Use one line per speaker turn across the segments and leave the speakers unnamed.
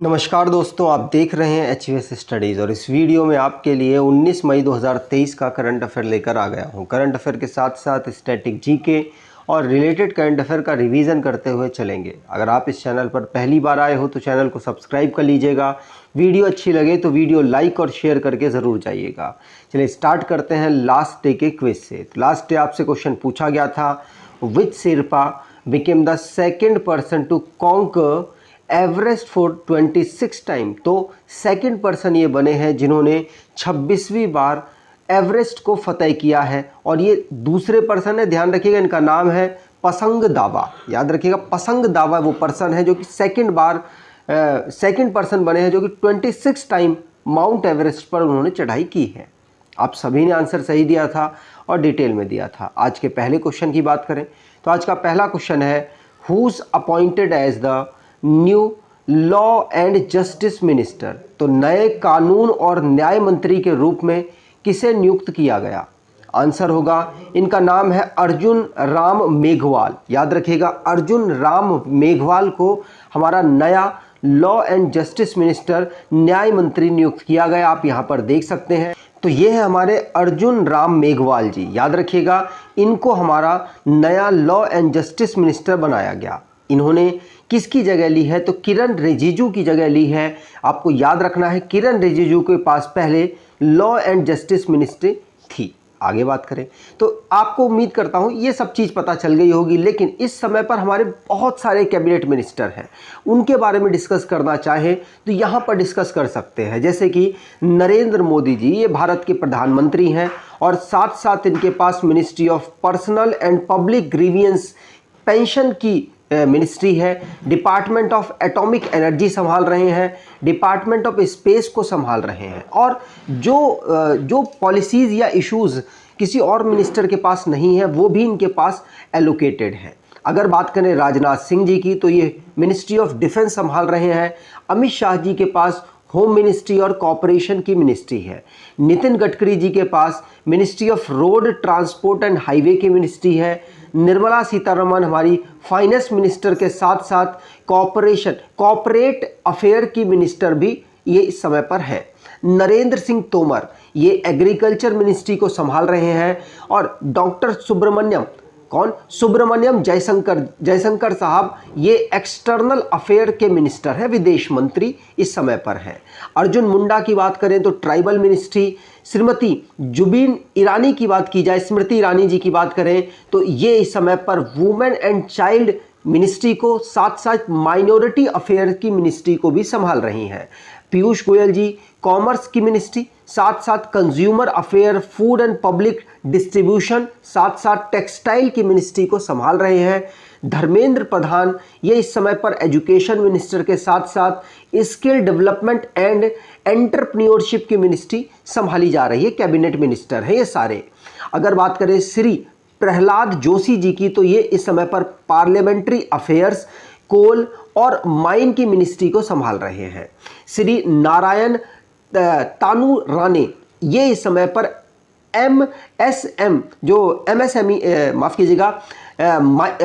नमस्कार दोस्तों, आप देख रहे हैं HVS स्टडीज़ और इस वीडियो में आपके लिए 19 मई 2023 का करंट अफेयर लेकर आ गया हूं। करंट अफेयर के साथ साथ स्टैटिक जीके और रिलेटेड करंट अफेयर का रिवीजन करते हुए चलेंगे। अगर आप इस चैनल पर पहली बार आए हो तो चैनल को सब्सक्राइब कर लीजिएगा। वीडियो अच्छी लगे तो वीडियो लाइक और शेयर करके ज़रूर जाइएगा। चलिए स्टार्ट करते हैं लास्ट डे के क्विज से। तो लास्ट डे आपसे क्वेश्चन पूछा गया था, which Sherpa became the second person to conquer Everest for 26 time. तो सेकंड पर्सन ये बने हैं जिन्होंने 26वीं बार एवरेस्ट को फतेह किया है और ये दूसरे पर्सन है। ध्यान रखिएगा, इनका नाम है पसंग दावा। याद रखिएगा, पसंग दावा वो पर्सन है जो कि सेकंड पर्सन बने हैं जो कि 26 टाइम माउंट एवरेस्ट पर उन्होंने चढ़ाई की है। आप सभी ने आंसर सही दिया था और डिटेल में दिया था। आज के पहले क्वेश्चन की बात करें तो आज का पहला क्वेश्चन है, who's appointed as the new law and justice minister. तो नए कानून और न्याय मंत्री के रूप में किसे नियुक्त किया गया? आंसर होगा, इनका नाम है अर्जुन राम मेघवाल। याद रखिएगा, अर्जुन राम मेघवाल को हमारा नया लॉ एंड जस्टिस मिनिस्टर, न्याय मंत्री नियुक्त किया गया। आप यहाँ पर देख सकते हैं। तो ये है हमारे अर्जुन राम मेघवाल जी। याद रखिएगा, इनको हमारा नया लॉ एंड जस्टिस मिनिस्टर बनाया गया। इन्होंने किसकी जगह ली है? तो किरण रिजिजू की जगह ली है। आपको याद रखना है, किरण रिजिजू के पास पहले लॉ एंड जस्टिस मिनिस्ट्री थी। आगे बात करें तो आपको उम्मीद करता हूं ये सब चीज़ पता चल गई होगी, लेकिन इस समय पर हमारे बहुत सारे कैबिनेट मिनिस्टर हैं। उनके बारे में डिस्कस करना चाहें तो यहाँ पर डिस्कस कर सकते हैं। जैसे कि नरेंद्र मोदी जी, ये भारत के प्रधानमंत्री हैं और साथ साथ इनके पास ministry of personnel and public grievances pension की मिनिस्ट्री है। डिपार्टमेंट ऑफ एटॉमिक एनर्जी संभाल रहे हैं, डिपार्टमेंट ऑफ स्पेस को संभाल रहे हैं। और जो पॉलिसीज़ या इश्यूज़ किसी और मिनिस्टर के पास नहीं है वो भी इनके पास एलोकेटेड है। अगर बात करें राजनाथ सिंह जी की तो ये मिनिस्ट्री ऑफ डिफेंस संभाल रहे हैं। अमित शाह जी के पास होम मिनिस्ट्री और कॉरपोरेशन की मिनिस्ट्री है। नितिन गडकरी जी के पास ministry of road transport and highway की मिनिस्ट्री है। निर्मला सीतारमण हमारी फाइनेंस मिनिस्टर के साथ साथ कॉर्पोरेट अफेयर की मिनिस्टर भी ये इस समय पर है। नरेंद्र सिंह तोमर ये एग्रीकल्चर मिनिस्ट्री को संभाल रहे हैं। और डॉक्टर सुब्रमण्यम जयशंकर साहब ये एक्सटर्नल अफेयर के मिनिस्टर हैं, विदेश मंत्री इस समय पर हैं। अर्जुन मुंडा की बात करें तो ट्राइबल मिनिस्ट्री, श्रीमती जुबिन ईरानी की बात की जाए, स्मृति ईरानी जी की बात करें तो ये इस समय पर वुमेन एंड चाइल्ड मिनिस्ट्री को, साथ साथ माइनॉरिटी अफेयर की मिनिस्ट्री को भी संभाल रही हैं। पीयूष गोयल जी कॉमर्स की मिनिस्ट्री, साथ साथ consumer affair, food and public distribution, साथ साथ टेक्सटाइल की मिनिस्ट्री को संभाल रहे हैं। धर्मेंद्र प्रधान ये इस समय पर एजुकेशन मिनिस्टर के साथ साथ स्किल डेवलपमेंट एंड एंटरप्रेन्योरशिप की मिनिस्ट्री संभाली जा रही है। कैबिनेट मिनिस्टर हैं ये सारे। अगर बात करें श्री प्रहलाद जोशी जी की तो ये इस समय पर पार्लियामेंट्री अफेयर्स, कोल और माइन की मिनिस्ट्री को संभाल रहे हैं। श्री नारायण तानू राणे ये इस समय पर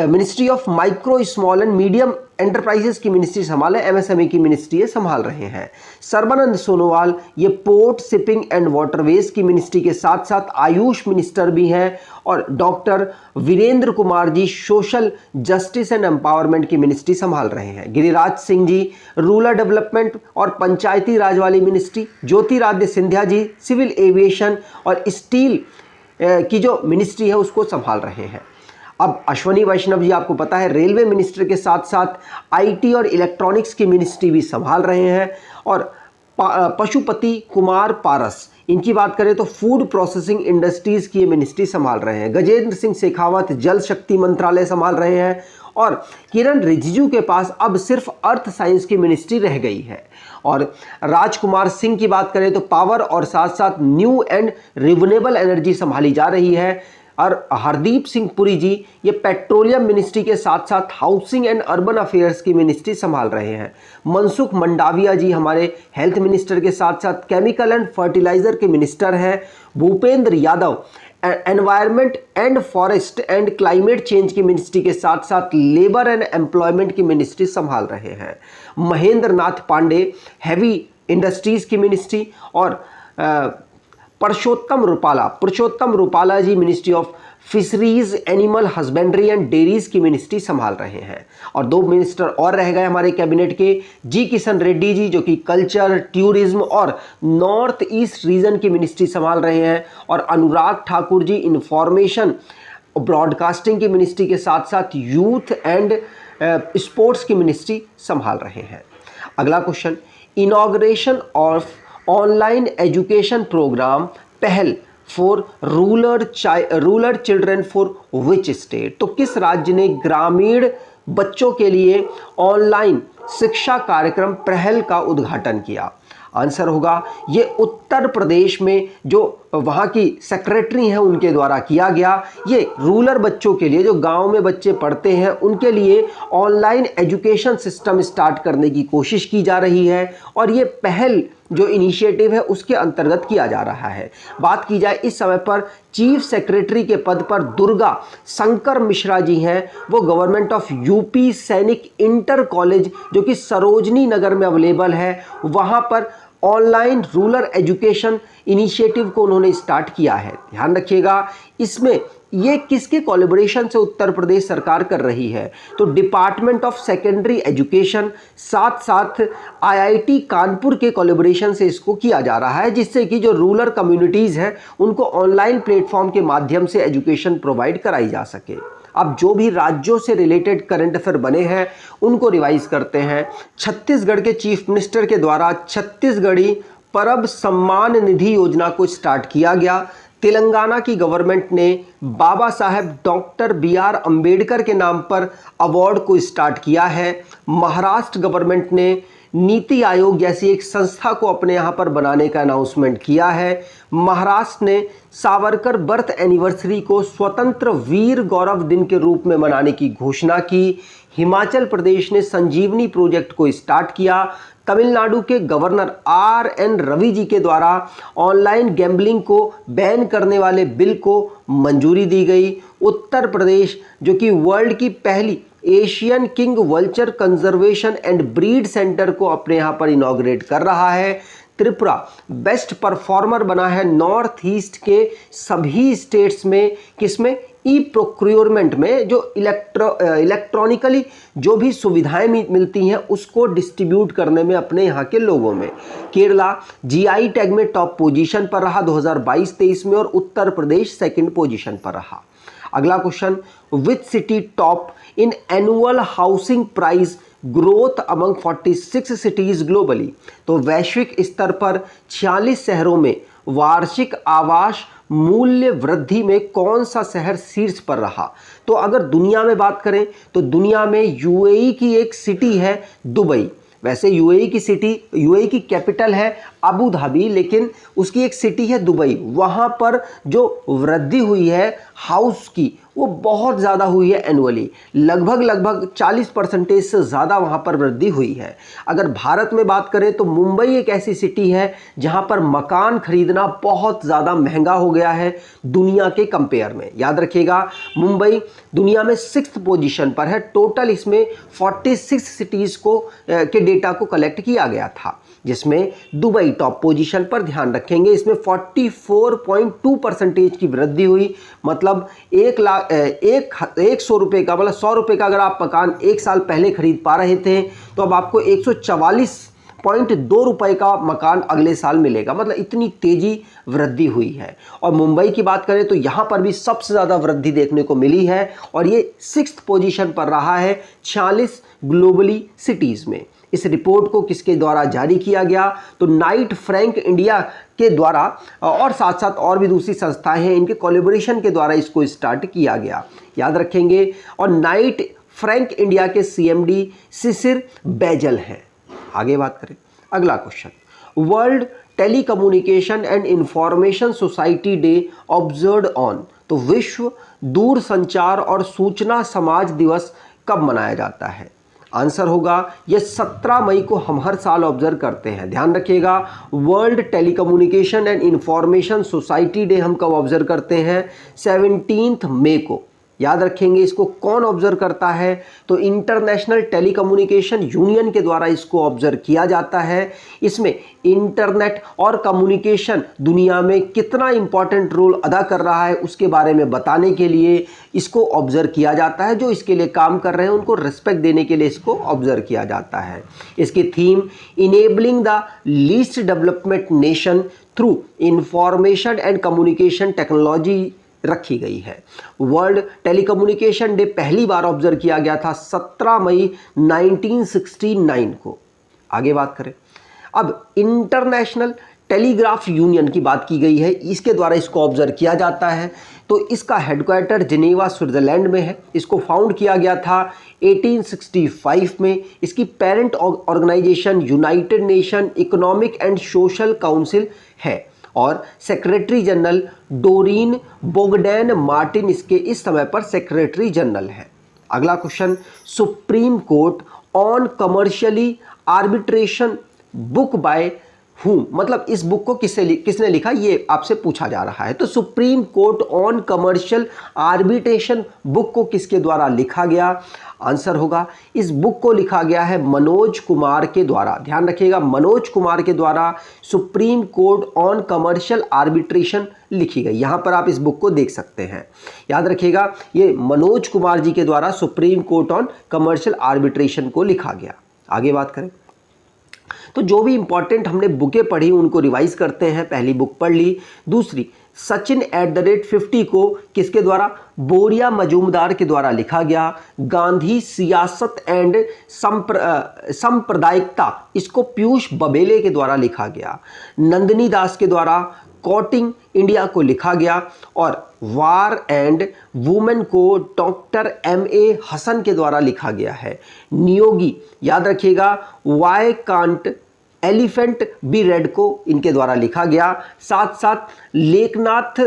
ministry of micro small and medium enterprises की मिनिस्ट्री संभाले, एमएसएमई की मिनिस्ट्री ये संभाल रहे हैं। सर्बानंद सोनोवाल ये पोर्ट, शिपिंग एंड वाटरवेज की मिनिस्ट्री के साथ साथ आयुष मिनिस्टर भी हैं। और doctor Virendra Kumar ji social justice and empowerment की मिनिस्ट्री संभाल रहे हैं। गिरिराज सिंह जी रूरल डेवलपमेंट और पंचायती राज वाली ministry. Jyotiraditya Scindia ji civil aviation और स्टील की जो मिनिस्ट्री है उसको संभाल रहे हैं। अब अश्वनी वैष्णव जी आपको पता है रेलवे मिनिस्टर के साथ साथ आईटी और इलेक्ट्रॉनिक्स की मिनिस्ट्री भी संभाल रहे हैं। और पशुपति कुमार पारस इनकी बात करें तो फूड प्रोसेसिंग इंडस्ट्रीज की मिनिस्ट्री संभाल रहे हैं। गजेंद्र सिंह शेखावत जल शक्ति मंत्रालय संभाल रहे हैं। और किरण रिजिजू के पास अब सिर्फ अर्थ साइंस की मिनिस्ट्री रह गई है। और राजकुमार सिंह की बात करें तो पावर और साथ साथ न्यू एंड रिन्यूएबल एनर्जी संभाली जा रही है। और हरदीप सिंह पुरी जी ये पेट्रोलियम मिनिस्ट्री के साथ साथ हाउसिंग एंड अर्बन अफेयर्स की मिनिस्ट्री संभाल रहे हैं। मनसुख मंडाविया जी हमारे हेल्थ मिनिस्टर के साथ साथ केमिकल एंड फर्टिलाइजर के मिनिस्टर हैं। Bhupendra Yadav environment and forest and climate change की मिनिस्ट्री के साथ साथ लेबर एंड एम्प्लॉयमेंट की मिनिस्ट्री संभाल रहे हैं। महेंद्र नाथ पांडे हैवी इंडस्ट्रीज की मिनिस्ट्री और Purushottam Rupala ji ministry of fisheries animal husbandry and dairies की मिनिस्ट्री संभाल रहे हैं। और 2 मिनिस्टर और रह गए हमारे कैबिनेट के, जी किशन रेड्डी जी जो कि कल्चर, टूरिज्म और नॉर्थ ईस्ट रीजन की मिनिस्ट्री संभाल रहे हैं, और अनुराग ठाकुर जी इंफॉर्मेशन ब्रॉडकास्टिंग की मिनिस्ट्री के साथ साथ यूथ एंड स्पोर्ट्स की मिनिस्ट्री संभाल रहे हैं। अगला question, inauguration of online education programme पहल for rural children for which state? तो किस राज्य ने ग्रामीण बच्चों के लिए ऑनलाइन शिक्षा कार्यक्रम पहल का उद्घाटन किया? आंसर होगा ये उत्तर प्रदेश में, जो वहाँ की सेक्रेटरी हैं उनके द्वारा किया गया। ये रूरल बच्चों के लिए, जो गांव में बच्चे पढ़ते हैं उनके लिए ऑनलाइन एजुकेशन सिस्टम स्टार्ट करने की कोशिश की जा रही है, और ये पहल जो इनिशिएटिव है उसके अंतर्गत किया जा रहा है। बात की जाए इस समय पर चीफ सेक्रेटरी के पद पर दुर्गा शंकर मिश्रा जी हैं, वो गवर्नमेंट ऑफ यूपी सैनिक इंटर कॉलेज जो कि सरोजनी नगर में अवेलेबल है, वहाँ पर ऑनलाइन रूरल एजुकेशन इनिशिएटिव को उन्होंने स्टार्ट किया है। ध्यान रखिएगा, इसमें ये किसके कोलैबोरेशन से उत्तर प्रदेश सरकार कर रही है? तो डिपार्टमेंट ऑफ सेकेंडरी एजुकेशन साथ साथ आईआईटी कानपुर के कोलैबोरेशन से इसको किया जा रहा है, जिससे कि जो रूरल कम्युनिटीज़ हैं उनको ऑनलाइन प्लेटफॉर्म के माध्यम से एजुकेशन प्रोवाइड कराई जा सके। अब जो भी राज्यों से रिलेटेड करंट अफेयर बने हैं उनको रिवाइज करते हैं। छत्तीसगढ़ के चीफ मिनिस्टर के द्वारा छत्तीसगढ़ी परब सम्मान निधि योजना को स्टार्ट किया गया। तेलंगाना की गवर्नमेंट ने बाबा साहेब डॉक्टर BR अंबेडकर के नाम पर अवार्ड को स्टार्ट किया है। महाराष्ट्र गवर्नमेंट ने नीति आयोग जैसी एक संस्था को अपने यहाँ पर बनाने का अनाउंसमेंट किया है। महाराष्ट्र ने सावरकर बर्थ एनिवर्सरी को स्वतंत्र वीर गौरव दिन के रूप में मनाने की घोषणा की। हिमाचल प्रदेश ने संजीवनी प्रोजेक्ट को स्टार्ट किया। तमिलनाडु के गवर्नर RN रवि जी के द्वारा ऑनलाइन गैम्बलिंग को बैन करने वाले बिल को मंजूरी दी गई। उत्तर प्रदेश जो कि वर्ल्ड की पहली Asian king vulture conservation and breed centre को अपने यहाँ पर इनॉग्रेट कर रहा है। त्रिपुरा बेस्ट परफॉर्मर बना है नॉर्थ ईस्ट के सभी स्टेट्स में, किसमें? ई प्रोक्योरमेंट में, जो इलेक्ट्रॉनिकली जो भी सुविधाएं मिलती हैं उसको डिस्ट्रीब्यूट करने में अपने यहाँ के लोगों में। केरला GI टैग में टॉप पोजीशन पर रहा 2022-23 में, और उत्तर प्रदेश सेकंड पोजीशन पर रहा। अगला question, which city top in annual housing price growth among 46 cities globally? तो वैश्विक स्तर पर 46 शहरों में वार्षिक आवास मूल्य वृद्धि में कौन सा शहर शीर्ष पर रहा? तो अगर दुनिया में बात करें तो दुनिया में UAE की एक सिटी है दुबई। वैसे UAE की कैपिटल है अबू धाबी, लेकिन उसकी एक सिटी है दुबई। वहाँ पर जो वृद्धि हुई है हाउस की वो बहुत ज़्यादा हुई है एनुअली, लगभग 40% से ज़्यादा वहाँ पर वृद्धि हुई है। अगर भारत में बात करें तो मुंबई एक ऐसी सिटी है जहाँ पर मकान खरीदना बहुत ज़्यादा महंगा हो गया है दुनिया के कंपेयर में। याद रखिएगा, मुंबई दुनिया में 6th पोजीशन पर है। टोटल इसमें 46 सिटीज़ को के डेटा को कलेक्ट किया गया था, जिसमें दुबई टॉप पोजीशन पर। ध्यान रखेंगे इसमें 44.2% की वृद्धि हुई, मतलब 100 रुपये का, मतलब 100 रुपये का अगर आप मकान एक साल पहले खरीद पा रहे थे तो अब आपको 144.2 रुपये का मकान अगले साल मिलेगा। मतलब इतनी तेजी वृद्धि हुई है। और मुंबई की बात करें तो यहाँ पर भी सबसे ज़्यादा वृद्धि देखने को मिली है, और ये 6th पोजीशन पर रहा है 46 ग्लोबली सिटीज़ में। इस रिपोर्ट को किसके द्वारा जारी किया गया? तो नाइट फ्रैंक इंडिया के द्वारा, और साथ साथ और भी दूसरी संस्थाएं हैं, इनके कोलैबोरेशन के द्वारा इसको स्टार्ट किया गया। याद रखेंगे। और नाइट फ्रैंक इंडिया के CMD शिशिर बैजल हैं। आगे बात करें, अगला question, world telecommunication and information society day observed on? तो तो विश्व दूरसंचार और सूचना समाज दिवस कब मनाया जाता है? आंसर होगा ये 17 मई को हम हर साल ऑब्जर्व करते हैं। ध्यान रखिएगा, world telecommunication and information society day हम कब ऑब्जर्व करते हैं? 17 मई को। याद रखेंगे इसको कौन ऑब्जर्व करता है? तो इंटरनेशनल टेलीकम्युनिकेशन यूनियन के द्वारा इसको ऑब्जर्व किया जाता है। इसमें इंटरनेट और कम्युनिकेशन दुनिया में कितना इंपॉर्टेंट रोल अदा कर रहा है उसके बारे में बताने के लिए इसको ऑब्जर्व किया जाता है। जो इसके लिए काम कर रहे हैं उनको रिस्पेक्ट देने के लिए इसको ऑब्जर्व किया जाता है। इसकी theme enabling the least development nation through information and communication technology रखी गई है। वर्ल्ड टेलीकम्युनिकेशन डे पहली बार ऑब्जर्व किया गया था 17 मई 1969 को। आगे बात करें, अब इंटरनेशनल टेलीग्राफ यूनियन की बात की गई है, इसके द्वारा इसको ऑब्जर्व किया जाता है। तो इसका हेडक्वार्टर जिनेवा स्विट्जरलैंड में है। इसको फाउंड किया गया था 1865 में। इसकी parent organisation united nation economic and social council है और secretary general Doreen Bogdan Martin इसके इस समय पर सेक्रेटरी जनरल है। अगला question, supreme court on commercially arbitration book by whom, मतलब इस बुक को किसने लिखा ये आपसे पूछा जा रहा है। तो supreme court on commercial arbitration book को किसके द्वारा लिखा गया? आंसर होगा इस बुक को लिखा गया है मनोज कुमार के द्वारा। ध्यान रखिएगा, मनोज कुमार के द्वारा supreme court on commercial arbitration लिखी गई। यहां पर आप इस बुक को देख सकते हैं। याद रखिएगा, ये मनोज कुमार जी के द्वारा supreme court on commercial arbitration को लिखा गया। आगे बात करें तो जो भी इंपॉर्टेंट हमने बुकें पढ़ी उनको रिवाइज करते हैं। पहली बुक पढ़ ली। दूसरी, सचिन @50 को किसके द्वारा? बोरिया मजूमदार के द्वारा लिखा गया। गांधी सियासत एंड सांप्रदायिकता, इसको पीयूष बबेले के द्वारा लिखा गया। नंदिनी दास के द्वारा कोटिंग इंडिया को लिखा गया और वार एंड वुमेन को डॉक्टर MA हसन के द्वारा लिखा गया है। नियोगी, याद रखिएगा, why can't elephant be red को इनके द्वारा लिखा गया। साथ साथ लेखनाथ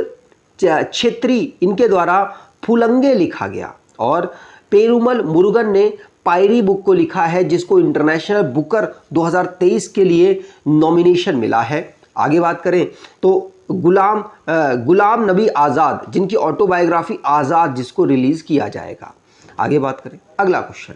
छेत्री इनके द्वारा फुलंगे लिखा गया और पेरुमल मुरुगन ने पायरी बुक को लिखा है जिसको इंटरनेशनल बुकर 2023 के लिए नॉमिनेशन मिला है। आगे बात करें तो गुलाम नबी आज़ाद, जिनकी ऑटोबायोग्राफी आज़ाद, जिसको रिलीज किया जाएगा। आगे बात करें, अगला question,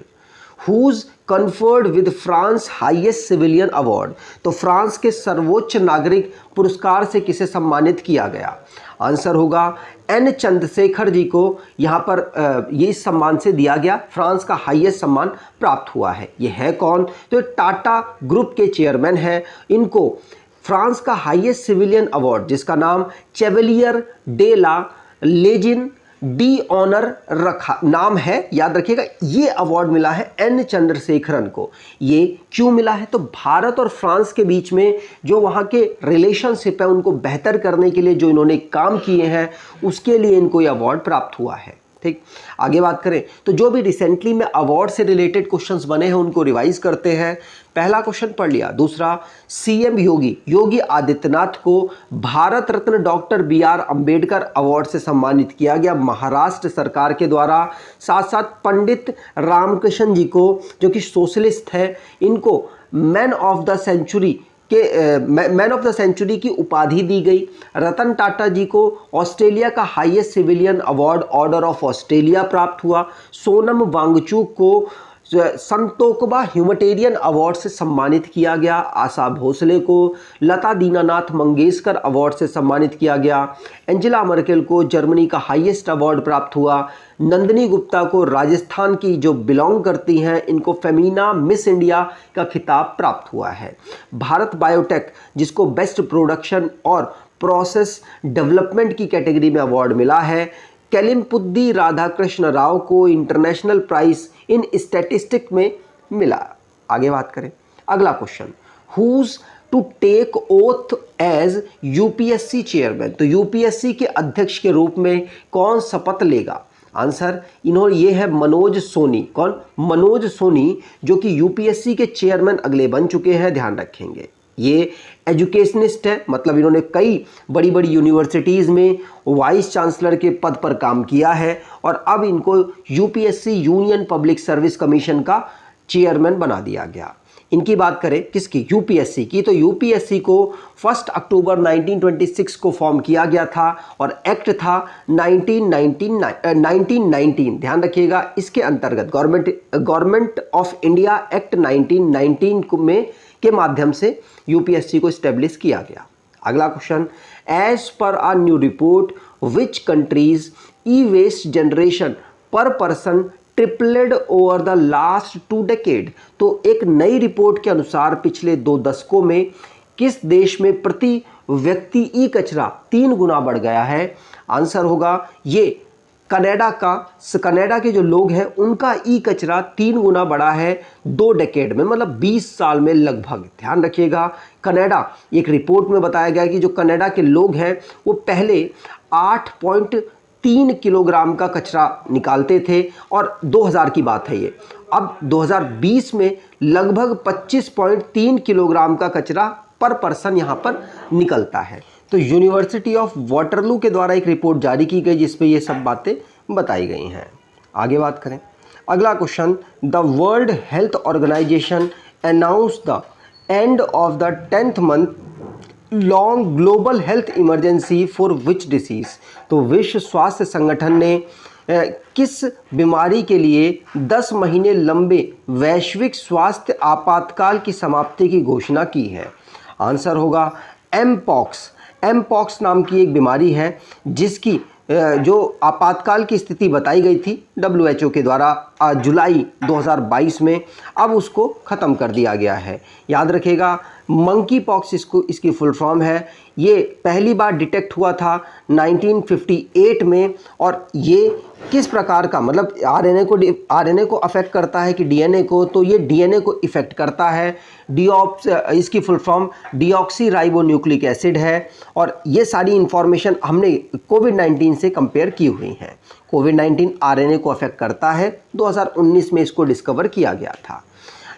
who conferred with France highest civilian award, तो फ्रांस के सर्वोच्च नागरिक पुरस्कार से किसे सम्मानित किया गया? आंसर होगा N चंद्रशेखर जी को यहाँ पर ये इस सम्मान से दिया गया। फ्रांस का हाईएस्ट सम्मान प्राप्त हुआ है। ये है कौन? तो टाटा ग्रुप के चेयरमैन हैं। इनको फ्रांस का हाईएस्ट सिविलियन अवार्ड, जिसका नाम chevalier de la legion d' honneur रखा नाम है, याद रखिएगा, ये अवार्ड मिला है N चंद्रशेखरन को। ये क्यों मिला है? तो भारत और फ्रांस के बीच में जो वहाँ के रिलेशनशिप है उनको बेहतर करने के लिए जो इन्होंने काम किए हैं उसके लिए इनको ये अवार्ड प्राप्त हुआ है। ठीक, आगे बात करें तो जो भी रिसेंटली में अवार्ड से रिलेटेड क्वेश्चंस बने हैं उनको रिवाइज करते हैं। पहला क्वेश्चन पढ़ लिया। दूसरा, CM योगी आदित्यनाथ को Bharat Ratna doctor BR Ambedkar award से सम्मानित किया गया महाराष्ट्र सरकार के द्वारा। साथ साथ पंडित रामकृष्ण जी को, जो कि सोशलिस्ट है, इनको मैन ऑफ द सेंचुरी की उपाधि दी गई। रतन टाटा जी को ऑस्ट्रेलिया का highest civilian award order of Australia प्राप्त हुआ। सोनम वांगचुक को संतोकबा ह्यूमैनिटेरियन अवार्ड से सम्मानित किया गया। आशा भोसले को लता दीनानाथ मंगेशकर अवार्ड से सम्मानित किया गया। एंजेला मर्केल को जर्मनी का हाईएस्ट अवार्ड प्राप्त हुआ। नंदिनी गुप्ता को राजस्थान की जो बिलोंग करती हैं, इनको फेमिना मिस इंडिया का खिताब प्राप्त हुआ है। भारत बायोटेक, जिसको बेस्ट प्रोडक्शन और प्रोसेस डेवलपमेंट की कैटेगरी में अवार्ड मिला है। केलिमपुद्दी राधाकृष्ण राव को इंटरनेशनल प्राइज इन स्टैटिस्टिक में मिला। आगे बात करें, अगला question, who's to take oath as UPSC chairman, तो UPSC के अध्यक्ष के रूप में कौन शपथ लेगा? आंसर, इन्होंने ये है मनोज सोनी। कौन? मनोज सोनी, जो कि UPSC के चेयरमैन अगले बन चुके हैं, ध्यान रखेंगे। ये एजुकेशनिस्ट है, मतलब इन्होंने कई बड़ी बड़ी यूनिवर्सिटीज़ में वाइस चांसलर के पद पर काम किया है और अब इनको UPSC union public service commission का चेयरमैन बना दिया गया। इनकी बात करें किसकी, यूपीएससी की, तो यूपीएससी को 1 अक्टूबर 1926 को फॉर्म किया गया था और एक्ट था 1919, ध्यान रखिएगा। इसके अंतर्गत गवर्नमेंट ऑफ इंडिया एक्ट 1919 में के माध्यम से यूपीएससी को स्टेब्लिश किया गया। अगला question, as per a new report which countries e waste generation per person tripled over the last 2 decade. तो एक नई रिपोर्ट के अनुसार पिछले 2 दशकों में किस देश में प्रति व्यक्ति ई कचरा 3 गुना बढ़ गया है। आंसर होगा ये कनाडा के जो लोग हैं उनका ई कचरा 3 गुना बढ़ा है 2 डेकेड में, मतलब 20 साल में लगभग। ध्यान रखिएगा, कनाडा, एक रिपोर्ट में बताया गया कि जो कनाडा के लोग हैं वो पहले 8.3 किलोग्राम का कचरा निकालते थे और 2000 की बात है ये, अब 2020 में लगभग 25.3 किलोग्राम का कचरा पर पर्सन यहाँ पर निकलता है। तो यूनिवर्सिटी ऑफ वाटरलू के द्वारा एक रिपोर्ट जारी की गई जिसमें ये सब बातें बताई गई हैं। आगे बात करें, अगला question, the world health organisation announce the end of the 10th month long global health emergency for which disease. तो विश्व स्वास्थ्य संगठन ने किस बीमारी के लिए 10 महीने लंबे वैश्विक स्वास्थ्य आपातकाल की समाप्ति की घोषणा की है। आंसर होगा एमपॉक्स। एमपॉक्स नाम की एक बीमारी है जिसकी जो आपातकाल की स्थिति बताई गई थी WHO के द्वारा जुलाई 2022 में, अब उसको ख़त्म कर दिया गया है। याद रखिएगा, मंकी पॉक्स इसकी फुल फॉर्म है। ये पहली बार डिटेक्ट हुआ था 1958 में और ये किस प्रकार का, मतलब आरएनए को अफेक्ट करता है कि डीएनए को, तो ये डीएनए को इफेक्ट करता है। इसकी फुल फॉर्म डीऑक्सीराइबोन्यूक्लिक एसिड है और ये सारी इंफॉर्मेशन हमने कोविड-19 से कंपेयर की हुई हैं। कोविड-19 आरएनए को अफेक्ट करता है, 2019 में इसको डिस्कवर किया गया था।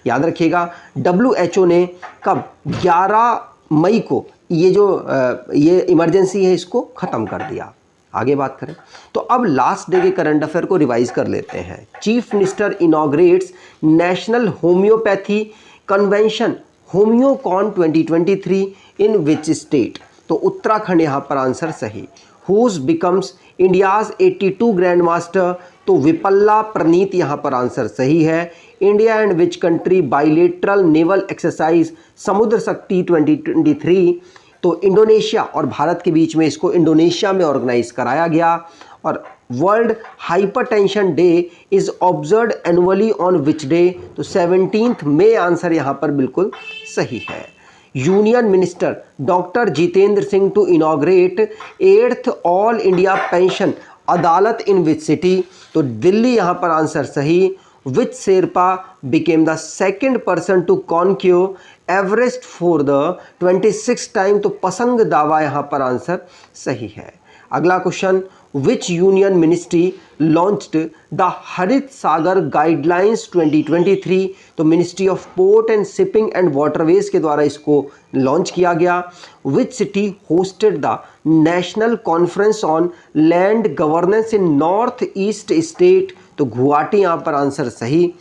याद रखिएगा, WHO ने कब 11 मई को ये इमरजेंसी है इसको ख़त्म कर दिया। आगे बात करें तो अब लास्ट डे के करंट अफेयर को रिवाइज कर लेते हैं। Chief minister inaugurates national homeopathy convention Homeocon 2023 in which state. तो उत्तराखंड यहाँ पर आंसर सही। Who's becomes India's 82 grand master, तो विपल्ला प्रनीत यहाँ पर आंसर सही है। India and which country bilateral naval exercise Samudra Shakti 2023, तो इंडोनेशिया और भारत के बीच में इसको इंडोनेशिया में ऑर्गेनाइज कराया गया। और world hypertension day is observed annually on which day, तो 17 मई आंसर यहाँ पर बिल्कुल सही है। Union minister doctor Jitendra Singh to inaugurate 8th all India pension अदालत इन विच सिटी, तो दिल्ली यहाँ पर आंसर सही। Which Sherpa became the second person to conquer Everest for the 26th time, तो पसंग दावा यहाँ पर आंसर सही है। अगला question, which union ministry launched the Harit Sagar guidelines 2023, तो ministry of port and shipping and waterways के द्वारा इसको लॉन्च किया गया। Which city hosted the national conference on land governance in north east state, तो गुवाहाटी यहाँ पर आंसर सही।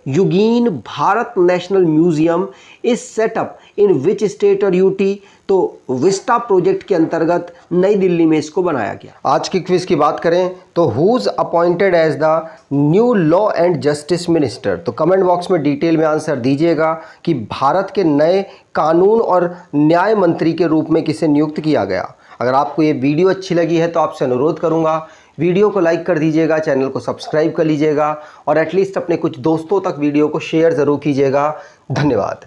युगीन Bharat national museum is setup in which state और यूटी, तो विस्टा प्रोजेक्ट के अंतर्गत नई दिल्ली में इसको बनाया गया। आज की क्विज की बात करें तो who's appointed as the new law and justice minister, तो कमेंट बॉक्स में डिटेल में आंसर दीजिएगा कि भारत के नए कानून और न्याय मंत्री के रूप में किसे नियुक्त किया गया। अगर आपको ये वीडियो अच्छी लगी है तो आपसे अनुरोध करूंगा वीडियो को लाइक कर दीजिएगा, चैनल को सब्सक्राइब कर लीजिएगा और एटलीस्ट अपने कुछ दोस्तों तक वीडियो को शेयर ज़रूर कीजिएगा। धन्यवाद।